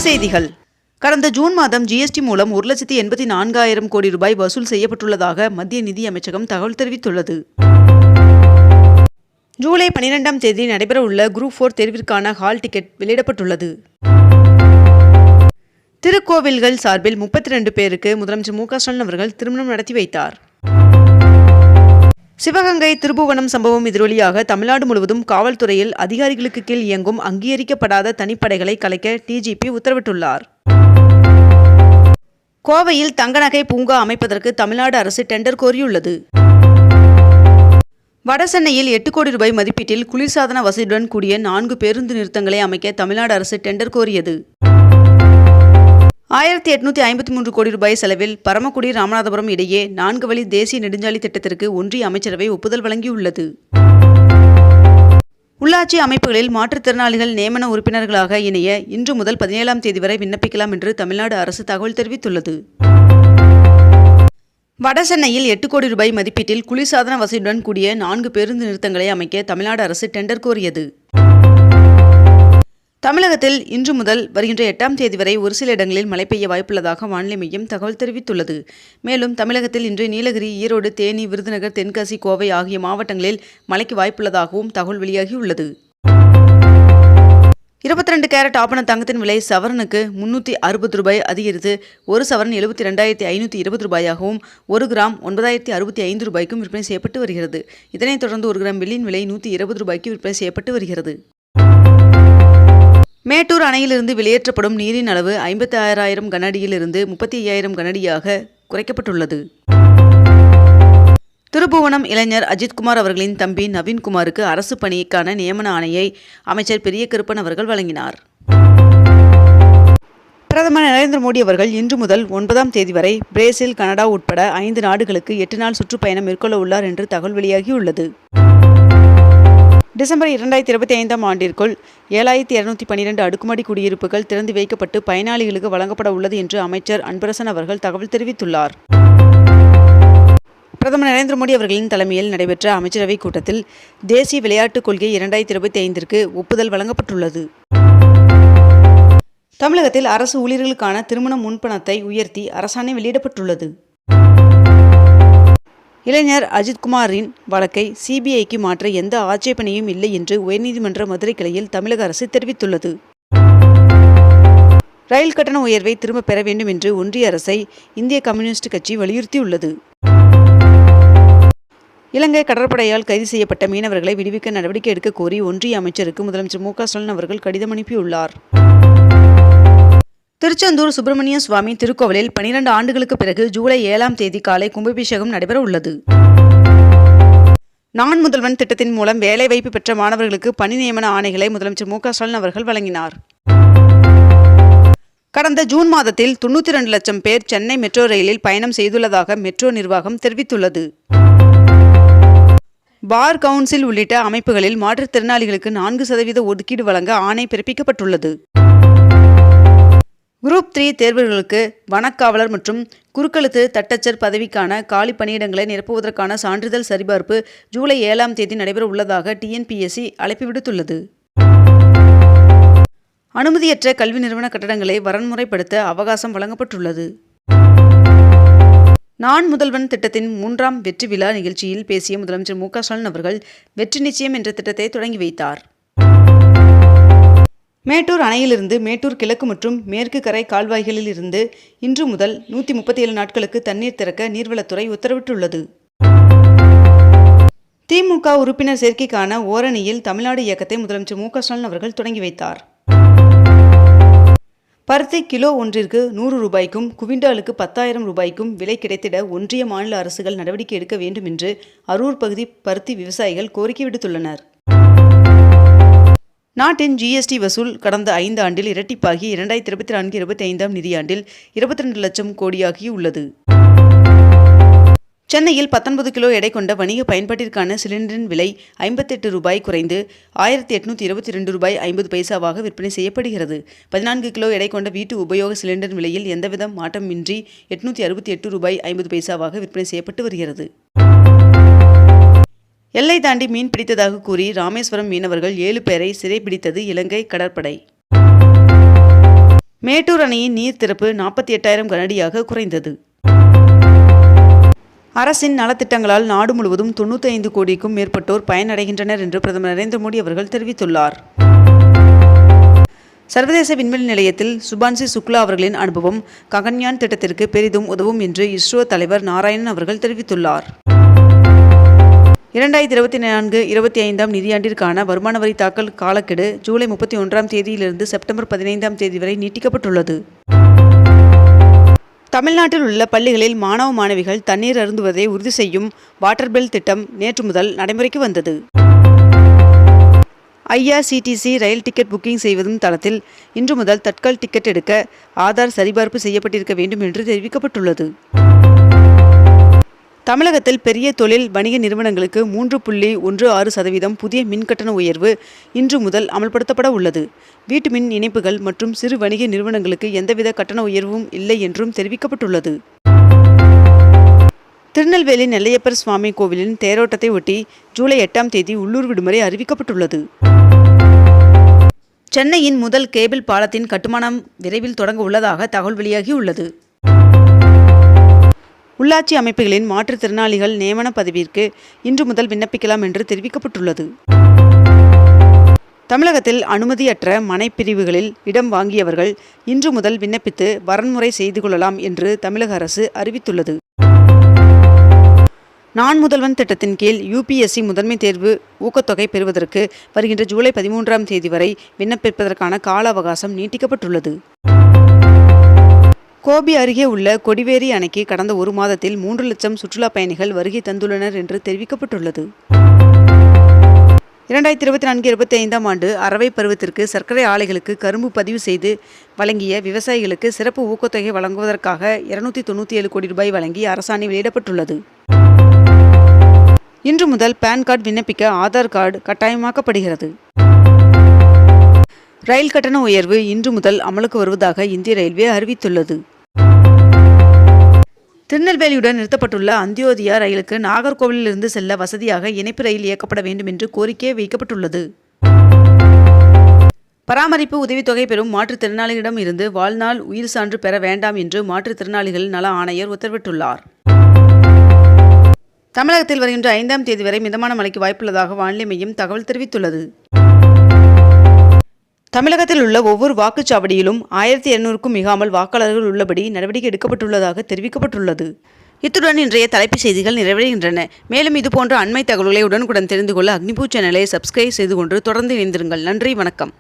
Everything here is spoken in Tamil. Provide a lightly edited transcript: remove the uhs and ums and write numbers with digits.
செய்திகள். கடந்த ஜூன் மாதம் ஜிஎஸ்டி மூலம் 1,84,000 கோடி ரூபாய் வசூல் செய்யப்பட்டுள்ளதாக மத்திய நிதி அமைச்சகம் தகவல் தெரிவித்துள்ளது. ஜூலை 12ஆம் தேதி நடைபெறவுள்ள குரூப் 4 தேர்விற்கான ஹால் டிக்கெட் வெளியிடப்பட்டுள்ளது. திருக்கோவில்கள் சார்பில் 32 பேருக்கு முதலமைச்சர் மு.க.ஸ்டாலின் அவர்கள் திருமணம் நடத்தி வைத்தார். சிவகங்கை திருபுவனம் சம்பவம் எதிரொலியாக தமிழ்நாடு முழுவதும் காவல்துறையில் அதிகாரிகளுக்கு கீழ் இயங்கும் அங்கீகரிக்கப்படாத தனிப்படைகளை கலைக்க டிஜிபி உத்தரவிட்டுள்ளார். கோவையில் தங்க நகை பூங்கா அமைப்பதற்கு தமிழ்நாடு அரசு டெண்டர் கோரியுள்ளது. வடசென்னையில் 8 கோடி ரூபாய் மதிப்பீட்டில் குளிர்சாதன வசதியுடன் கூடிய 4 பேருந்து நிறுத்தங்களை அமைக்க தமிழ்நாடு அரசு டெண்டர் கோரியது. 1853 கோடி ரூபாய் செலவில் பரமக்குடி ராமநாதபுரம் இடையே 4 வழி தேசிய நெடுஞ்சாலை திட்டத்திற்கு ஒன்றிய அமைச்சரவை ஒப்புதல் வழங்கியுள்ளது. உள்ளாட்சி அமைப்புகளில் மாற்றுத்திறனாளிகள் நியமன உறுப்பினர்களாக இணைய இன்று முதல் 17ஆம் தேதி வரை விண்ணப்பிக்கலாம் என்று தமிழ்நாடு அரசு தகவல் தெரிவித்துள்ளது. வடசென்னையில் 8 கோடி ரூபாய் மதிப்பீட்டில் குளிர்சாதன வசதியுடன் கூடிய 4 பேருந்து நிறுத்தங்களை அமைக்க தமிழ்நாடு அரசு டெண்டர் கோரியது. தமிழகத்தில் இன்று முதல் வருகின்ற 8ஆம் தேதி வரை ஒரு சில இடங்களில் மழை பெய்ய வாய்ப்புள்ளதாக வானிலை மையம் தகவல் தெரிவித்துள்ளது. மேலும் தமிழகத்தில் இன்று நீலகிரி, ஈரோடு, தேனி, விருதுநகர், தென்காசி, கோவை ஆகிய மாவட்டங்களில் மழைக்கு வாய்ப்புள்ளதாகவும் தகவல் வெளியாகியுள்ளது. 22 கேரட் ஆபண தங்கத்தின் விலை சவரனுக்கு 360 ரூபாய் அதிகரித்து ஒரு சவரன் 72,520 ரூபாயாகவும் 1 கிராம் 9,065 ரூபாய்க்கும் விற்பனை செய்யப்பட்டு வருகிறது. இதனைத் தொடர்ந்து 1 கிராம் வெள்ளியின் விலை 120 ரூபாய்க்கு விற்பனை செய்யப்பட்டு வருகிறது. மேட்டூர் அணையிலிருந்து வெளியேற்றப்படும் நீரின் அளவு 56,000 கனஅடியிலிருந்து 35,000 கனஅடியாக குறைக்கப்பட்டுள்ளது. திருபுவனம் இளைஞர் அஜித்குமார் அவர்களின் தம்பி நவீன்குமாருக்கு அரசு பணிக்கான நியமன ஆணையை அமைச்சர் பெரிய கருப்பன் அவர்கள் வழங்கினார். பிரதமர் நரேந்திர மோடி அவர்கள் இன்று முதல் 9ஆம் தேதி வரை பிரேசில், கனடா உட்பட 5 நாடுகளுக்கு 8 நாள் சுற்றுப்பயணம் மேற்கொள்ள உள்ளார் என்று தகவல் வெளியாகியுள்ளது. டிசம்பர் 2025ஆம் ஆண்டிற்குள் 7,212 அடுக்குமாடி குடியிருப்புகள் திறந்து வைக்கப்பட்டு பயனாளிகளுக்கு வழங்கப்பட உள்ளது என்று அமைச்சர் அன்பரசன் அவர்கள் தகவல் தெரிவித்துள்ளார். பிரதமர் நரேந்திர மோடி அவர்களின் தலைமையில் நடைபெற்ற அமைச்சரவை கூட்டத்தில் தேசிய விளையாட்டுக் கொள்கை 2025ற்கு ஒப்புதல் வழங்கப்பட்டுள்ளது. தமிழகத்தில் அரசு ஊழியர்களுக்கான திருமண முன்பணத்தை உயர்த்தி அரசாணை வெளியிடப்பட்டுள்ளது. இளைஞர் அஜித்குமாரின் வழக்கை சிபிஐக்கு மாற்ற எந்த ஆட்சேபனையும் இல்லை என்று உயர்நீதிமன்ற மதுரை கிளையில் தமிழக அரசு தெரிவித்துள்ளது. ரயில் கட்டண உயர்வை திரும்ப பெற வேண்டும் என்று ஒன்றிய அரசை இந்திய கம்யூனிஸ்ட் கட்சி வலியுறுத்தியுள்ளது. இலங்கை கடற்படையால் கைது செய்யப்பட்ட மீனவர்களை விடுவிக்க நடவடிக்கை எடுக்க கோரி ஒன்றிய அமைச்சருக்கு முதலமைச்சர் மு.க.ஸ்டாலின் அவர்கள் கடிதம் அனுப்பியுள்ளார். திருச்செந்தூர் சுப்பிரமணிய சுவாமி திருக்கோவிலில் 12 ஆண்டுகளுக்கு பிறகு ஜூலை 7ஆம் தேதி காலை கும்பாபிஷேகம் நடைபெற உள்ளது. நான் முதல்வன் திட்டத்தின் மூலம் வேலைவாய்ப்பு பெற்ற மாணவர்களுக்கு பணி நியமன ஆணைகளை முதலமைச்சர் மு.க.ஸ்டாலின் அவர்கள் வழங்கினார். கடந்த ஜூன் மாதத்தில் 92 லட்சம் பேர் சென்னை மெட்ரோ ரயிலில் பயணம் செய்துள்ளதாக மெட்ரோ நிர்வாகம் தெரிவித்துள்ளது. பார் கவுன்சில் உள்ளிட்ட அமைப்புகளில் மாற்றுத்திறனாளிகளுக்கு 4% ஒதுக்கீடு வழங்க ஆணை பிறப்பிக்கப்பட்டுள்ளது. குரூப் 3 தேர்வுகளுக்கு வனக்காவலர் மற்றும் குறுக்கெழுத்து தட்டச்சர் பதவிக்கான காலி பணியிடங்களை நிரப்புவதற்கான சான்றிதழ் சரிபார்ப்பு ஜூலை 7ஆம் தேதி நடைபெற உள்ளதாக டிஎன்பிஎஸ்சி அழைப்பு விடுத்துள்ளது. அனுமதியற்ற கல்வி நிறுவன கட்டடங்களை வரன்முறைப்படுத்த அவகாசம் வழங்கப்பட்டுள்ளது. நான் முதல்வன் திட்டத்தின் 3ஆம் வெற்றி விழா நிகழ்ச்சியில் பேசிய முதலமைச்சர் மு.க.ஸ்டாலின் அவர்கள் வெற்றி நிச்சயம் என்ற திட்டத்தை தொடங்கி வைத்தார். மேட்டூர் அணையிலிருந்து மேட்டூர் கிழக்கு மற்றும் மேற்கு கரை கால்வாய்களில் இருந்து இன்று முதல் 137 நாட்களுக்கு தண்ணீர் திறக்க நீர்வளத்துறை உத்தரவிட்டுள்ளது. திமுக உறுப்பினர் சேர்க்கைக்கான ஓரணியில் தமிழ்நாடு இயக்கத்தை முதலமைச்சர் மு.க.ஸ்டாலின் அவர்கள் தொடங்கி வைத்தார். பருத்தி கிலோ ஒன்றிற்கு 100 ரூபாய்க்கும் குவிண்டாலுக்கு 10,000 ரூபாய்க்கும் விலை கிடைத்திட ஒன்றிய மாநில அரசுகள் நடவடிக்கை எடுக்க வேண்டும் என்று அரூர் பகுதி பருத்தி விவசாயிகள் கோரிக்கை விடுத்துள்ளனர். நாட்டின் ஜிஎஸ்டி வசூல் கடந்த 5 ஆண்டில் இரட்டிப்பாகி 2024-25ஆம் நிதியாண்டில் 22 லட்சம் கோடியாகி உள்ளது. சென்னையில் 19 கிலோ எடை கொண்ட வணிக பயன்பாட்டிற்கான சிலிண்டரின் விலை 58 ரூபாய் குறைந்து 1,822 ரூபாய் 50 பைசாவாக விற்பனை செய்யப்படுகிறது. 14 கிலோ எடை கொண்ட வீட்டு உபயோக சிலிண்டர் விலையில் எந்தவித மாற்றமின்றி 868 ரூபாய் 50 பைசாவாக விற்பனை செய்யப்பட்டு வருகிறது. எல்லை தாண்டி மீன் பிடித்ததாக கூறி ராமேஸ்வரம் மீனவர்கள் 7 பேரை சிறைபிடித்தது இலங்கை கடற்படை. மேட்டூர் அணையின் நீர் திறப்பு 48,000 கனஅடியாக குறைந்தது. அரசின் நலத்திட்டங்களால் நாடு முழுவதும் 95 கோடிக்கும் மேற்பட்டோர் பயனடைகின்றனர் என்று பிரதமர் நரேந்திர மோடி அவர்கள் தெரிவித்துள்ளார். சர்வதேச விண்வெளி நிலையத்தில் சுபான்சி சுக்லா அவர்களின் அனுபவம் ககன்யான் திட்டத்திற்கு பெரிதும் உதவும் என்று இஸ்ரோ தலைவர் நாராயணன் அவர்கள் தெரிவித்துள்ளார். 2024-25 நிதியாண்டிற்கான வருமான வரி தாக்கல் காலக்கெடு ஜூலை 31ஆம் தேதியிலிருந்து செப்டம்பர் 15ஆம் தேதி வரை நீட்டிக்கப்பட்டுள்ளது. தமிழ்நாட்டில் உள்ள பள்ளிகளில் மாணவ மாணவிகள் தண்ணீர் அருந்துவதை உறுதி செய்யும் வாட்டர் பெல் திட்டம் நேற்று முதல் நடைமுறைக்கு வந்தது. IRCTC ரயில் டிக்கெட் புக்கிங் செய்வதும் தளத்தில் இன்று முதல் தட்கல் டிக்கெட் எடுக்க ஆதார் சரிபார்ப்பு செய்யப்பட்டிருக்க வேண்டும் என்று தெரிவிக்கப்பட்டுள்ளது. தமிழகத்தில் பெரிய தொழில் வணிக நிறுவனங்களுக்கு 3.16% புதிய மின் கட்டண உயர்வு இன்று முதல் அமல்படுத்தப்பட உள்ளது. வீட்டு மின் இணைப்புகள் மற்றும் சிறு வணிக நிறுவனங்களுக்கு எந்தவித கட்டண உயர்வும் இல்லை என்றும் தெரிவிக்கப்பட்டுள்ளது. திருநெல்வேலி நெல்லையப்பர் சுவாமி கோவிலின் தேரோட்டத்தை ஒட்டி ஜூலை 8ஆம் தேதி உள்ளூர் விடுமுறை அறிவிக்கப்பட்டுள்ளது. சென்னையின் முதல் கேபிள் பாலத்தின் கட்டுமானம் விரைவில் தொடங்க உள்ளதாக தகவல் வெளியாகியுள்ளது. உள்ளாட்சி அமைப்புகளின் மாற்றுத்திறனாளிகள் நியமன பதவிக்கு இன்று முதல் விண்ணப்பிக்கலாம் என்று தெரிவிக்கப்பட்டுள்ளது. தமிழகத்தில் அனுமதியற்ற மனைப்பிரிவுகளில் இடம் வாங்கியவர்கள் இன்று முதல் விண்ணப்பித்து வரன்முறை செய்து கொள்ளலாம் என்று தமிழக அரசு அறிவித்துள்ளது. நான் முதல்வன் திட்டத்தின் கீழ் UPSC முதன்மை தேர்வு ஊக்கத்தொகை பெறுவதற்கு வருகின்ற ஜூலை 13ஆம் தேதி வரை விண்ணப்பிப்பதற்கான கால அவகாசம் நீட்டிக்கப்பட்டுள்ளது. கோபி அருகே உள்ள கொடிவேரி அணைக்கு கடந்த ஒரு மாதத்தில் 3 லட்சம் சுற்றுலா பயணிகள் வருகை தந்துள்ளனர் என்று தெரிவிக்கப்பட்டுள்ளது. 2024-25ஆம் ஆண்டு அரவை பருவத்திற்கு சர்க்கரை ஆலைகளுக்கு கரும்பு பதிவு செய்து வழங்கிய விவசாயிகளுக்கு சிறப்பு ஊக்கத்தொகை வழங்குவதற்காக 297 கோடி ரூபாய் வழங்கி அரசாணை வெளியிடப்பட்டுள்ளது. இன்று முதல் பான் கார்டு விண்ணப்பிக்க ஆதார் கார்டு கட்டாயமாக்கப்படுகிறது. ரயில் கட்டண உயர்வு இன்று முதல் அமலுக்கு வருவதாக இந்திய ரயில்வே அறிவித்துள்ளது. திருநெல்வேலியுடன் நிறுத்தப்பட்டுள்ள அந்தியோதயா ரயிலுக்கு நாகர்கோவிலிருந்து செல்ல வசதியாக இணைப்பு ரயில் இயக்கப்பட வேண்டும் என்று கோரிக்கை வைக்கப்பட்டுள்ளது. பராமரிப்பு உதவித்தொகை பெறும் மாற்றுத்திறனாளிகளிடம் இருந்து வாழ்நாள் உயிர் சான்று பெற வேண்டாம் என்று மாற்றுத்திறனாளிகள் நல ஆணையர் உத்தரவிட்டுள்ளார். தமிழகத்தில் வருகின்ற 5ஆம் தேதி வரை மிதமான மழைக்கு வாய்ப்புள்ளதாக வானிலை மையம் தகவல் தெரிவித்துள்ளது. தமிழகத்தில் உள்ள ஒவ்வொரு வாக்குச்சாவடியிலும் 1200க்கும் மிகாமல் வாக்காளர்கள் உள்ளபடி நடவடிக்கை எடுக்கப்பட்டுள்ளதாக தெரிவிக்கப்பட்டுள்ளது. இத்துடன் இன்றைய தலைப்புச் செய்திகள் நிறைவடைகின்றன. மேலும் இதுபோன்ற அண்மை தகவல்களை உடனுக்குடன் தெரிந்து கொள்ள அக்னிபூ சேனலை சப்ஸ்கிரைப் செய்து கொண்டு தொடர்ந்து இணைந்திருங்கள். நன்றி, வணக்கம்.